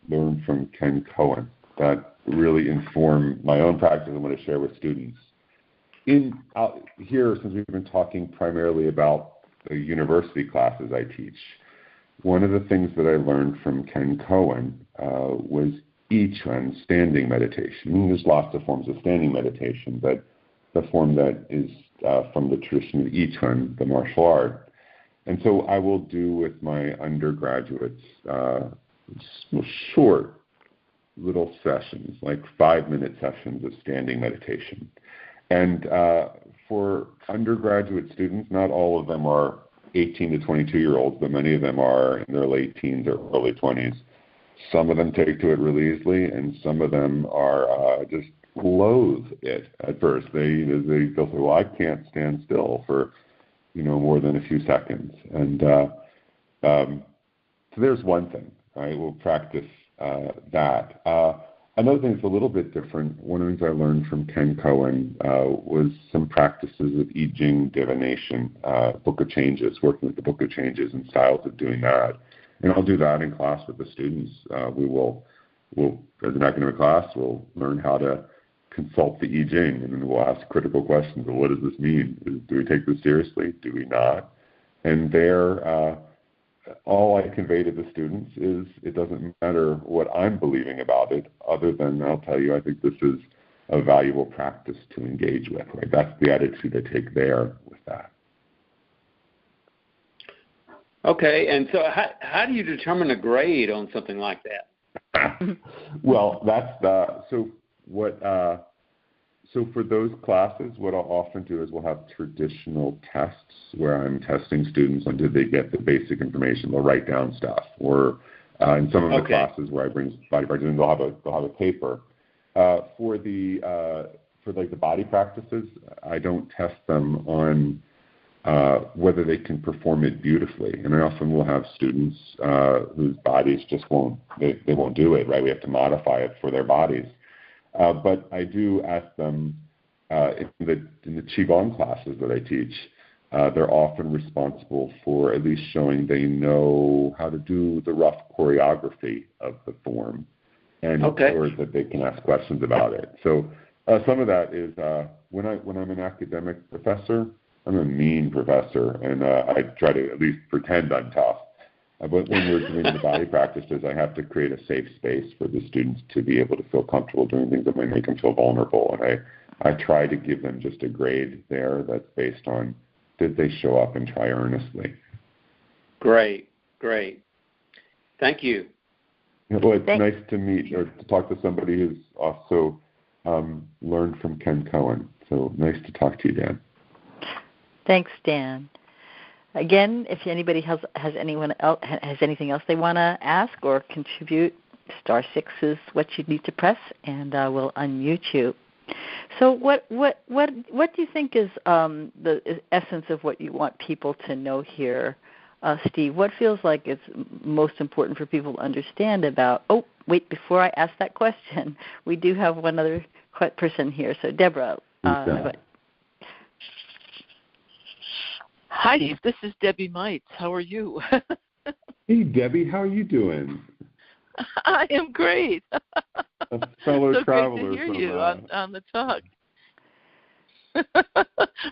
learned from Ken Cohen that really inform my own practice and want to share with students. Here, since we've been talking primarily about the university classes I teach, one of the things that I learned from Ken Cohen was I Chun, standing meditation. I mean, there's lots of forms of standing meditation, but the form that is from the tradition of I Chun, the martial art. And so I will do with my undergraduates short little sessions, like 5-minute sessions of standing meditation. And for undergraduate students, not all of them are 18 to 22-year-olds, but many of them are in their late teens or early 20s. Some of them take to it really easily, and some of them are just loathe it at first. They'll say, well, I can't stand still for more than a few seconds. And so there's one thing, right? We'll practice that. Another thing that's a little bit different, one of the things I learned from Ken Cohen was some practices of I Ching divination, Book of Changes, working with the Book of Changes and styles of doing that. And I'll do that in class with the students. We'll as an academic class, we'll learn how to consult the I Ching, and then we'll ask critical questions. Well, what does this mean? Do we take this seriously? Do we not? And there, all I convey to the students is it doesn't matter what I'm believing about it, other than I'll tell you I think this is a valuable practice to engage with. Right? That's the attitude I take there with that. Okay, and so how do you determine a grade on something like that? Well, that's so for those classes, what I'll often do is we'll have traditional tests where I'm testing students on did they get the basic information. They'll write down stuff, or in some of the classes where I bring body practices, they'll have a paper. For the body practices, I don't test them on whether they can perform it beautifully, and I often will have students whose bodies just won't do it. Right, we have to modify it for their bodies. But I do ask them in the Qigong classes that I teach, they're often responsible for at least showing they know how to do the rough choreography of the form, and or that they can ask questions about it. So some of that is when I'm an academic professor, I'm a mean professor, and I try to at least pretend I'm tough. But when we're doing the body practices, I have to create a safe space for the students to be able to feel comfortable doing things that might make them feel vulnerable. And I try to give them just a grade there that's based on did they show up and try earnestly. Great. Thank you. Well, it's nice to meet or to talk to somebody who's also learned from Ken Cohen. So nice to talk to you, Dan. Thanks, Dan. Again, if anybody has anything else they want to ask or contribute, *6 is what you need to press, and we'll unmute you. So what do you think is the essence of what you want people to know here, Steve? What feels like it's most important for people to understand about? Oh, wait! Before I ask that question, we do have one other person here. So Deborah. Hi, Steve. This is Debbie Mites. How are you? Hey, Debbie. How are you doing? I am great. A fellow so traveler great to hear from, you on the talk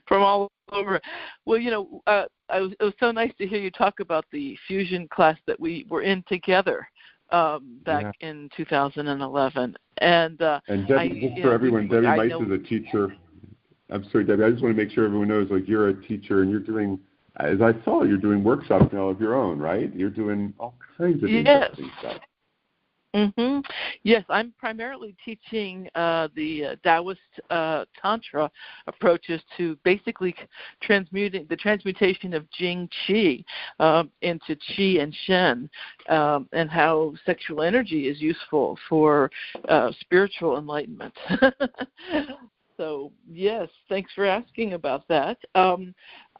from all over. Well, it was so nice to hear you talk about the fusion class that we were in together back in 2011. And Debbie, just for everyone, Debbie Mites is a teacher. I'm sorry, Debbie. I just want to make sure everyone knows, like, you're a teacher and you're doing, as I saw, you're doing workshops now of your own, right? You're doing all kinds of interesting stuff. Mm-hmm. Yes, I'm primarily teaching the Taoist Tantra approaches to basically the transmutation of Jing Qi into Qi and Shen, and how sexual energy is useful for spiritual enlightenment. So, yes, thanks for asking about that.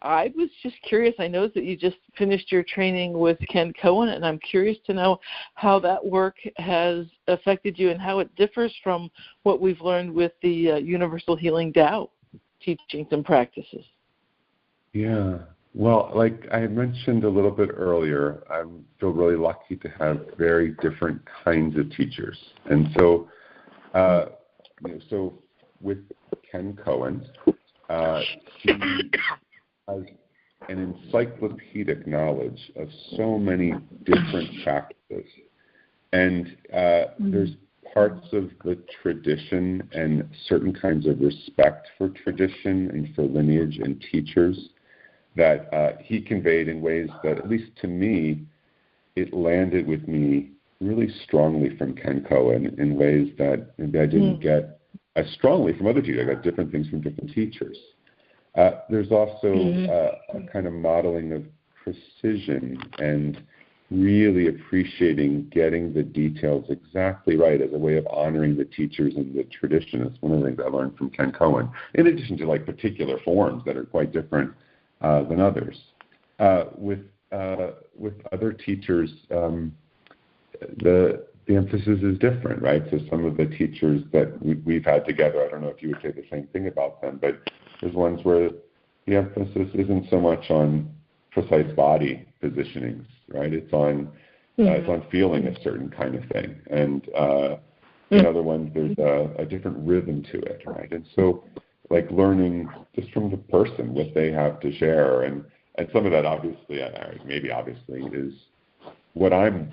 I was just curious. I know that you just finished your training with Ken Cohen, and I'm curious to know how that work has affected you and how it differs from what we've learned with the Universal Healing Tao teachings and practices. Yeah. Well, like I mentioned a little bit earlier, I feel really lucky to have very different kinds of teachers. And so, so with Ken Cohen, he has an encyclopedic knowledge of so many different practices. And there's parts of the tradition and certain kinds of respect for tradition and for lineage and teachers that he conveyed in ways that, at least to me, it landed with me really strongly from Ken Cohen in ways that maybe I didn't get as strongly from other teachers. I got different things from different teachers. There's also a kind of modeling of precision and really appreciating getting the details exactly right as a way of honoring the teachers and the tradition. It's one of the things I learned from Ken Cohen, in addition to like particular forms that are quite different than others. With other teachers, the emphasis is different, right? So some of the teachers that we've had together, I don't know if you would say the same thing about them, but there's ones where the emphasis isn't so much on precise body positionings, right? It's on feeling a certain kind of thing, and in other ones there's a different rhythm to it, right? And so, like, learning just from the person what they have to share, and some of that obviously is what I'm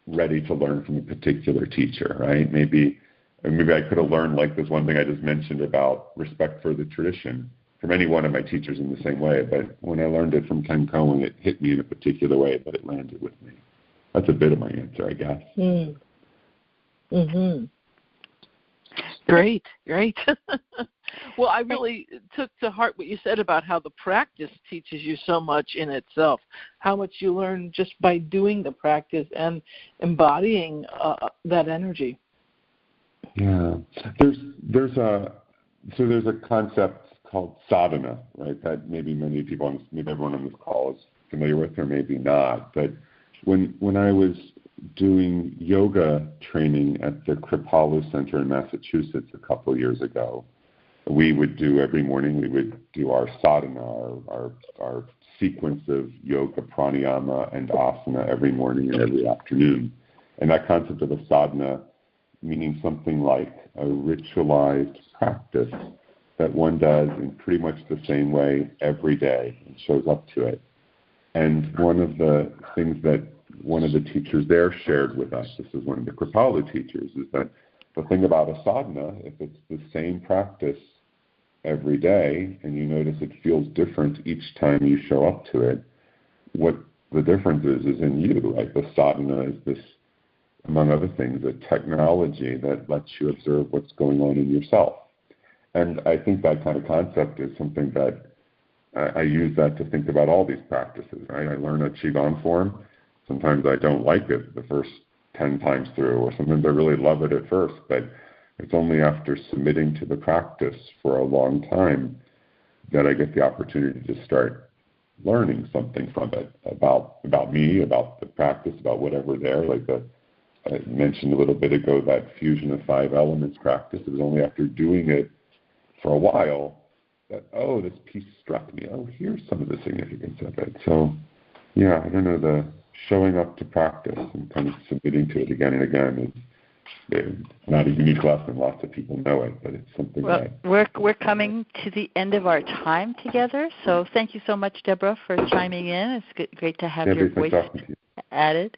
ready to learn from a particular teacher, right? Maybe I could have learned, like this one thing I just mentioned about respect for the tradition, from any one of my teachers in the same way, but when I learned it from Ken Cohen, it hit me in a particular way that it landed with me. That's a bit of my answer, I guess. Mm-hmm. Great. Well, I really took to heart what you said about how the practice teaches you so much in itself, how much you learn just by doing the practice and embodying that energy. Yeah. There's a concept called sadhana, right? That maybe maybe everyone on this call is familiar with, or maybe not. But when I was doing yoga training at the Kripalu Center in Massachusetts a couple years ago, we would do every morning. We would do our sadhana, our sequence of yoga, pranayama, and asana every morning and every afternoon. And that concept of a sadhana meaning something like a ritualized practice that one does in pretty much the same way every day and shows up to it. And one of the things that one of the teachers there shared with us, this is one of the Kripalu teachers, is that the thing about a sadhana, if it's the same practice every day and you notice it feels different each time you show up to it, what the difference is in you, right? The sadhana is this, among other things, a technology that lets you observe what's going on in yourself. And I think that kind of concept is something that I use that to think about all these practices, right? I learn a Qigong form. Sometimes I don't like it the first 10 times through, or sometimes I really love it at first. But It's only after submitting to the practice for a long time that I get the opportunity to start learning something from it about me, about the practice, about whatever there. I mentioned a little bit ago, that fusion of 5 elements practice. It was only after doing it for a while that, this piece struck me. Here's some of the significance of it. So, I don't know, the showing up to practice and kind of submitting to it again and again is not a unique lesson. Lots of people know it, but it's something that... We're coming to the end of our time together, so thank you so much, Deborah, for chiming in. It's great to have your voice added.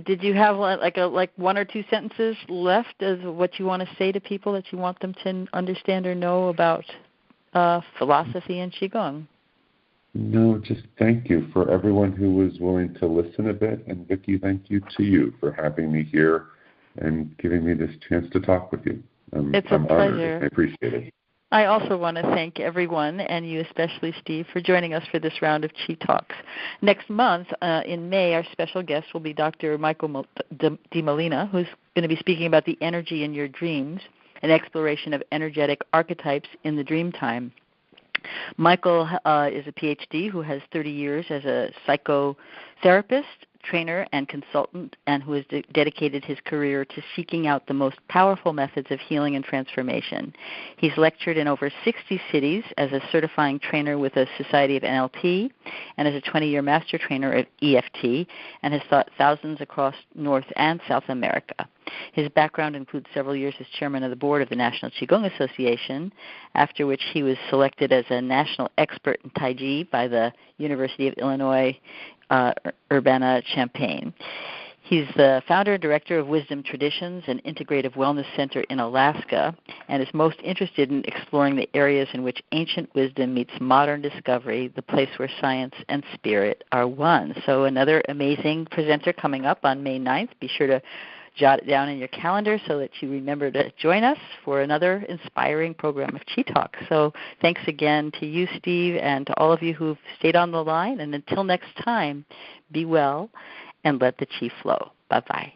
Did you have like 1 or 2 sentences left of what you want to say to people that you want them to understand or know about philosophy and Qigong? No, just thank you for everyone who was willing to listen a bit. And Vicki, thank you to you for having me here and giving me this chance to talk with you. It's a pleasure. Honored. I appreciate it. I also want to thank everyone, and you especially, Steve, for joining us for this round of Chi Talks. Next month, in May, our special guest will be Dr. Michael DiMolina, who's going to be speaking about the energy in your dreams, an exploration of energetic archetypes in the dream time. Michael is a PhD who has 30 years as a psychotherapist, trainer, and consultant, and who has dedicated his career to seeking out the most powerful methods of healing and transformation. He's lectured in over 60 cities as a certifying trainer with the Society of NLP and as a 20-year master trainer of EFT, and has taught thousands across North and South America. His background includes several years as chairman of the board of the National Qigong Association, after which he was selected as a national expert in Tai Chi by the University of Illinois Urbana-Champaign. He's the founder and director of Wisdom Traditions, an integrative wellness center in Alaska, and is most interested in exploring the areas in which ancient wisdom meets modern discovery, the place where science and spirit are one. So another amazing presenter coming up on May 9th. Be sure to jot it down in your calendar so that you remember to join us for another inspiring program of Chi Talk. So thanks again to you, Steve, and to all of you who've stayed on the line. And until next time, be well and let the Chi flow. Bye-bye.